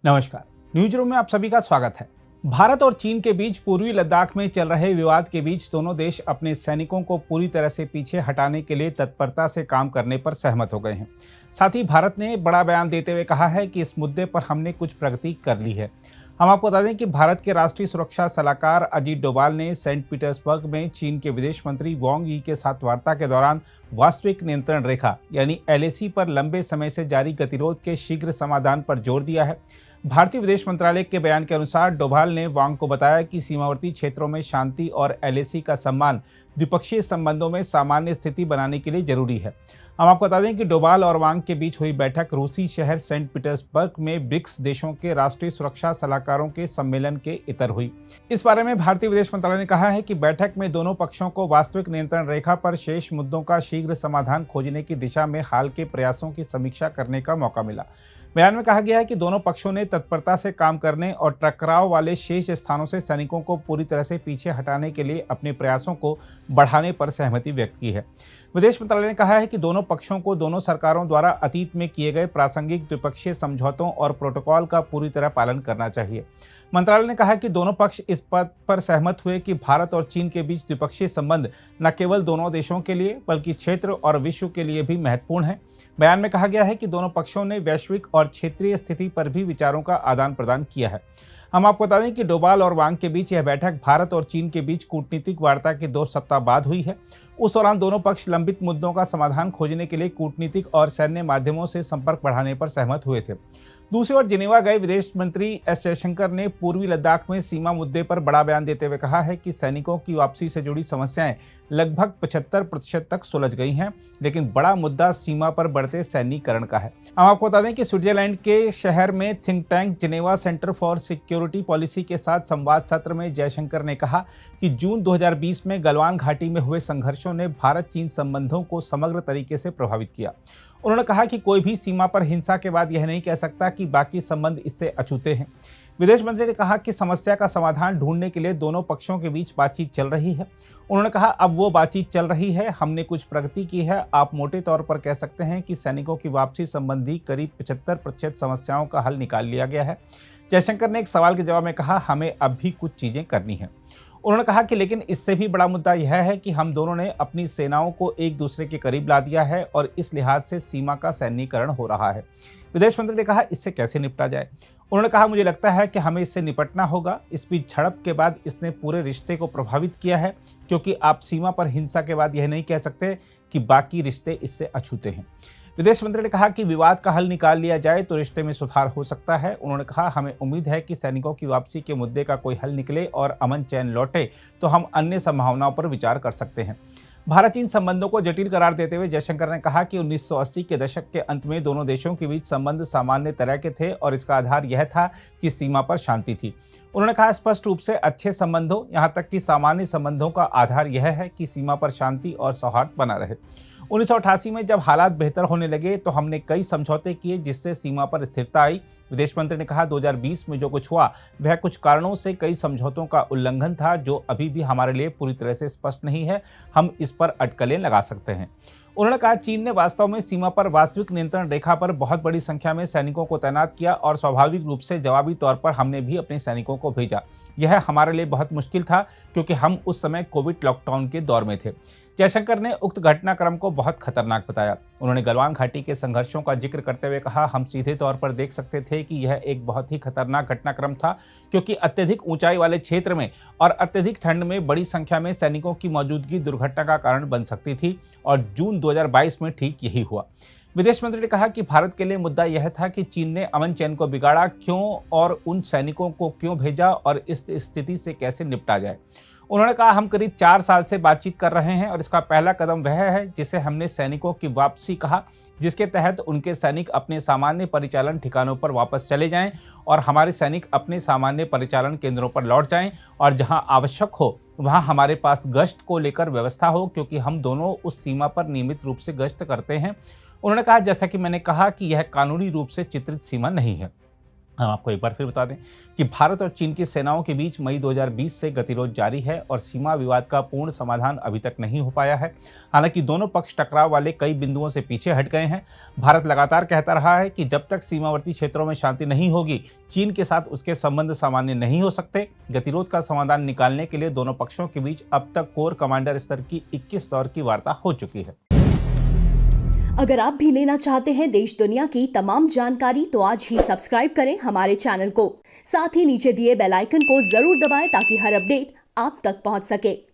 नमस्कार। News room में आप सभी का स्वागत है। भारत और चीन के बीच पूर्वी लद्दाख में चल रहे विवाद के बीच दोनों देश अपने सैनिकों को पूरी तरह से पीछे हटाने के लिए तत्परता से काम करने पर सहमत हो गए हैं। साथ ही भारत ने बड़ा बयान देते हुए कहा है कि इस मुद्दे पर हमने कुछ प्रगति कर ली है। हम आपको बता दें कि भारत के राष्ट्रीय सुरक्षा सलाहकार अजीत डोभाल ने सेंट पीटर्सबर्ग में चीन के विदेश मंत्री वांग यी के साथ वार्ता के दौरान वास्तविक नियंत्रण रेखा यानी एलएसी पर लंबे समय से जारी गतिरोध के शीघ्र समाधान पर जोर दिया है। भारतीय विदेश मंत्रालय के बयान के अनुसार डोभाल ने वांग को बताया कि सीमावर्ती क्षेत्रों में शांति और एलएसी का सम्मान द्विपक्षीय संबंधों में सामान्य स्थिति बनाने के लिए जरूरी है। हम आपको बता दें कि डोभाल और वांग के बीच हुई बैठक रूसी शहर सेंट पीटर्सबर्ग में ब्रिक्स देशों के राष्ट्रीय सुरक्षा सलाहकारों के सम्मेलन के इतर हुई। इस बारे में भारतीय विदेश मंत्रालय ने कहा है कि बैठक में दोनों पक्षों को वास्तविक नियंत्रण रेखा पर शेष मुद्दों का शीघ्र समाधान खोजने की दिशा में हाल के प्रयासों की समीक्षा करने का मौका मिला। बयान में कहा गया है कि दोनों पक्षों ने तत्परता से काम करने और टकराव वाले शेष स्थानों से सैनिकों को पूरी तरह से पीछे हटाने के लिए अपने प्रयासों को बढ़ाने पर सहमति व्यक्त की है। विदेश मंत्रालय ने कहा है कि दोनों पक्षों को दोनों सरकारों द्वारा अतीत में किए गए प्रासंगिक द्विपक्षीय समझौतों और प्रोटोकॉल का पूरी तरह पालन करना चाहिए। मंत्रालय ने कहा कि दोनों पक्ष इस बात पर सहमत हुए कि भारत और चीन के बीच द्विपक्षीय संबंध न केवल दोनों देशों के लिए बल्कि क्षेत्र और विश्व के लिए भी महत्वपूर्ण है। बयान में कहा गया है कि दोनों पक्षों ने वैश्विक और क्षेत्रीय स्थिति पर भी विचारों का आदान प्रदान किया है। हम आपको बता दें कि डोभाल और वांग के बीच यह बैठक भारत और चीन के बीच कूटनीतिक वार्ता के 2 सप्ताह बाद हुई है। उस दौरान दोनों पक्ष लंबित मुद्दों का समाधान खोजने के लिए कूटनीतिक और सैन्य माध्यमों से संपर्क बढ़ाने पर सहमत हुए थे। दूसरी ओर जिनेवा गए विदेश मंत्री एस जयशंकर ने पूर्वी लद्दाख में सीमा मुद्दे पर बड़ा बयान देते हुए कहा है कि सैनिकों की वापसी से जुड़ी समस्याएं लगभग 75% तक सुलझ गई हैं, लेकिन बड़ा मुद्दा सीमा पर बढ़ते सैन्यीकरण का है। हम आपको बता दें कि स्विट्जरलैंड के शहर में think tank Geneva centre for security policy के साथ संवाद सत्र में जयशंकर ने कहा कि जून 2020 में गलवान घाटी में हुए संघर्षों ने भारत चीन संबंधों को समग्र तरीके से प्रभावित किया। उन्होंने कहा कि कोई भी सीमा पर हिंसा के बाद यह नहीं कह सकता कि बाकी संबंध इससे अछूते हैं। विदेश मंत्री ने कहा कि समस्या का समाधान ढूंढने के लिए दोनों पक्षों के बीच बातचीत चल रही है। उन्होंने कहा अब वो बातचीत चल रही है, हमने कुछ प्रगति की है। आप मोटे तौर पर कह सकते हैं कि सैनिकों की वापसी संबंधी करीब 75% समस्याओं का हल निकाल लिया गया है। जयशंकर ने एक सवाल के जवाब में कहा हमें अब भी कुछ चीजें करनी है। उन्होंने कहा कि लेकिन इससे भी बड़ा मुद्दा यह है कि हम दोनों ने अपनी सेनाओं को एक दूसरे के करीब ला दिया है और इस लिहाज से सीमा का सैन्यीकरण हो रहा है। विदेश मंत्री ने कहा इससे कैसे निपटा जाए। उन्होंने कहा मुझे लगता है कि हमें इससे निपटना होगा। इस बीच झड़प के बाद इसने पूरे रिश्ते को प्रभावित किया है, क्योंकि आप सीमा पर हिंसा के बाद यह नहीं कह सकते कि बाकी रिश्ते इससे अछूते हैं। विदेश मंत्री ने कहा कि विवाद का हल निकाल लिया जाए तो रिश्ते में सुधार हो सकता है। उन्होंने कहा हमें उम्मीद है कि सैनिकों की वापसी के मुद्दे का कोई हल निकले और अमन चैन लौटे तो हम अन्य संभावनाओं पर विचार कर सकते हैं। भारत चीन संबंधों को जटिल करार देते हुए जयशंकर ने कहा कि 1980 के दशक के अंत में दोनों देशों के बीच संबंध सामान्य तरह के थे और इसका आधार यह था कि सीमा पर शांति थी। उन्होंने कहा स्पष्ट रूप से अच्छे संबंधों, यहाँ तक कि सामान्य संबंधों का आधार यह है कि सीमा पर शांति और सौहार्द बना रहे। 1988 में जब हालात बेहतर होने लगे तो हमने कई समझौते किए जिससे सीमा पर स्थिरता आई। विदेश मंत्री ने कहा 2020 में जो कुछ हुआ वह कुछ कारणों से कई समझौतों का उल्लंघन था जो अभी भी हमारे लिए पूरी तरह से स्पष्ट नहीं है। हम इस पर अटकलें लगा सकते हैं। उन्होंने कहा चीन ने वास्तव में सीमा पर वास्तविक नियंत्रण रेखा पर बहुत बड़ी संख्या में सैनिकों को तैनात किया और स्वाभाविक रूप से जवाबी तौर पर हमने भी अपने सैनिकों को भेजा। यह हमारे लिए बहुत मुश्किल था क्योंकि हम उस समय कोविड लॉकडाउन के दौर में थे। जयशंकर ने उक्त घटनाक्रम को बहुत खतरनाक बताया। उन्होंने गलवान घाटी के संघर्षों का जिक्र करते हुए कहा हम सीधे तौर पर देख सकते थे कि यह एक बहुत ही खतरनाक घटनाक्रम था, क्योंकि अत्यधिक ऊंचाई वाले क्षेत्र में और अत्यधिक ठंड में बड़ी संख्या में सैनिकों की मौजूदगी दुर्घटना का कारण बन सकती थी और जून 2022 में ठीक यही हुआ। विदेश मंत्री ने कहा कि भारत के लिए मुद्दा यह था कि चीन ने अमन चैन को बिगाड़ा क्यों और उन सैनिकों को क्यों भेजा और इस स्थिति से कैसे निपटा जाए। उन्होंने कहा हम करीब 4 साल से बातचीत कर रहे हैं और इसका पहला कदम वह है जिसे हमने सैनिकों की वापसी कहा, जिसके तहत उनके सैनिक अपने सामान्य परिचालन ठिकानों पर वापस चले जाएं और हमारे सैनिक अपने सामान्य परिचालन केंद्रों पर लौट जाएं और जहां आवश्यक हो वहां हमारे पास गश्त को लेकर व्यवस्था हो, क्योंकि हम दोनों उस सीमा पर नियमित रूप से गश्त करते हैं। उन्होंने कहा जैसा कि मैंने कहा कि यह कानूनी रूप से चित्रित सीमा नहीं है। हम आपको एक बार फिर बता दें कि भारत और चीन की सेनाओं के बीच मई 2020 से गतिरोध जारी है और सीमा विवाद का पूर्ण समाधान अभी तक नहीं हो पाया है। हालांकि दोनों पक्ष टकराव वाले कई बिंदुओं से पीछे हट गए हैं। भारत लगातार कहता रहा है कि जब तक सीमावर्ती क्षेत्रों में शांति नहीं होगी, चीन के साथ उसके संबंध सामान्य नहीं हो सकते। गतिरोध का समाधान निकालने के लिए दोनों पक्षों के बीच अब तक कोर कमांडर स्तर की 21 दौर की वार्ता हो चुकी है। अगर आप भी लेना चाहते हैं देश दुनिया की तमाम जानकारी तो आज ही सब्सक्राइब करें हमारे चैनल को। साथ ही नीचे दिए बेल आइकन को जरूर दबाएं ताकि हर अपडेट आप तक पहुंच सके।